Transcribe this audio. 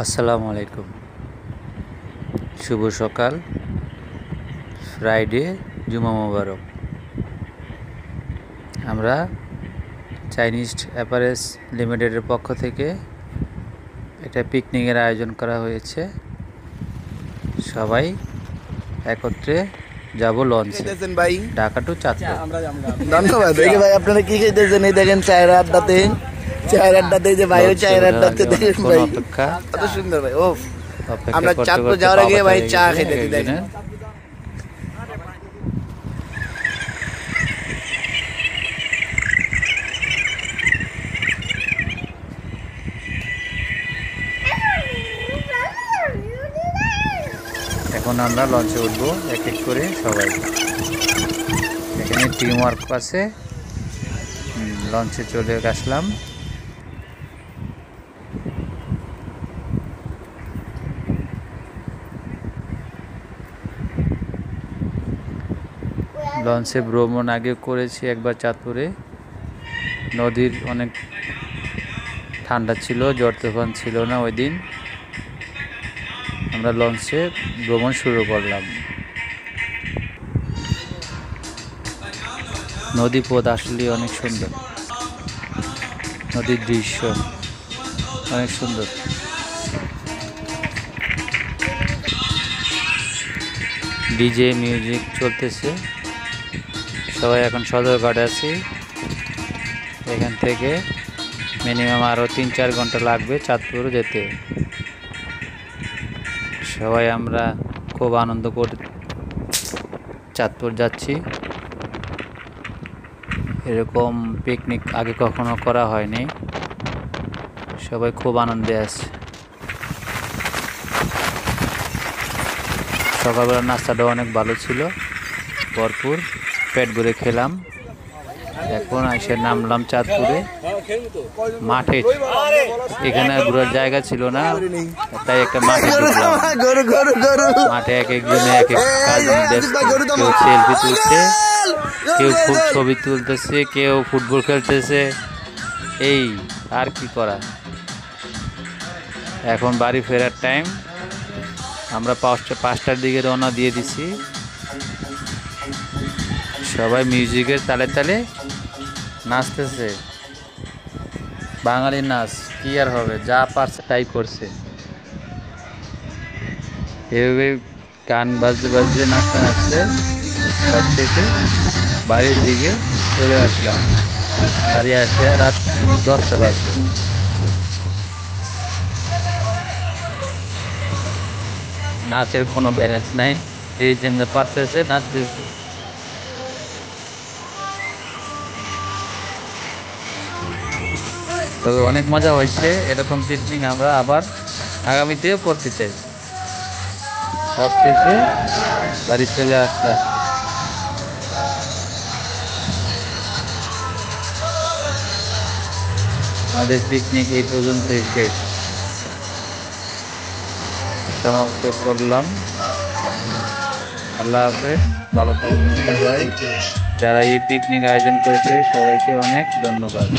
আসসালামু আলাইকুম। শুভ সকাল, ফ্রাইডে, জুমা মোবারক। আমরা চাইনিজ অ্যাপারেলস লিমিটেডের পক্ষ থেকে একটা পিকনিকের আয়োজন করা হয়েছে। সবাই একত্রে যাব লঞ্চে, ঢাকা টু চাঁদপুর। ধন্যবাদ। ভাই আপনারা কি খাইতেছেন? এই দেখেন চায়ের আড্ডাতে যে ভাই চায়ের আড্ডাতে দেখেন ভাই অপেক্ষা, কত সুন্দর ভাই। ও আমরা চাঁদপুর যাওয়ার আগে ভাই চা খেতে দেখেন। এখন আমরা লঞ্চে উঠবো এক এক করে সবাই। এখানে টিম ওয়ার্ক আছে। লঞ্চে চলে আসলাম। লঞ্চে ভ্রমণ আগে করেছি একবার চাঁদপুরে। নদীর অনেক ঠান্ডা ছিল, ঝড় তুফান ছিল না ওই দিন। আমরা লঞ্চে ভ্রমণ শুরু করলাম। নদী পথ আসলে অনেক সুন্দর, নদীর দৃশ্য অনেক সুন্দর। ডিজে মিউজিক চলতেছে। সবাই এখন সদরঘাটে আছি। এখান থেকে মিনিমাম আরও 3-4 ঘন্টা লাগবে চাঁদপুর যেতে। সবাই আমরা খুব আনন্দ করে চাঁদপুর যাচ্ছি। এরকম পিকনিক আগে কখনো করা হয়নি। সবাই খুব আনন্দে আছে। সকালবেলা নাস্তাটা অনেক ভালো ছিল, ভরপুর পেট ভরে খেলাম। এখন এসে নামলাম চাঁদপুরে মাঠে। এখানে ঘোরার জায়গা ছিল না, তাই একটা মাঠে ঢুকলাম। মাঠে এক একজনে এক এক কাজ ব্যস্ত। কেউ সেলফি তুলছে, কেউ খুব ছবি তুলতেছে, কেউ ফুটবল খেলতেছে। এই আর কি করা। এখন বাড়ি ফেরার টাইম। আমরা 5টার দিকে রওনা দিয়ে দিছি। সবাই মিউজিকের তালে তালে নাচতেছে। বাঙালি নাচ কি আর হবে, যা পারছে তাই করছে। এভাবে গান বাজতে বাজতে নাচতে নাচতে সব থেকে বাড়ির দিকে চলে আসলাম। বাড়ি আসে রাত 10টা বাজে। নাচের কোনো ব্যালেন্স নাই, এই যেমনি পারতেছে নাচতেছে। তবে অনেক মজা হয়েছে। এরকম পিকনিক আমরা আবার আগামীতেও করতে চাই। সব শেষে বাড়ি চলে আসলাম। আমাদের পিকনিক এই পর্যন্তই শেষ, সমাপ্ত করলাম। আল্লাহ হাফেজ, ভালো থাকবেন সবাই। যারা এই পিকনিক আয়োজন করেছে সবাইকে অনেক ধন্যবাদ।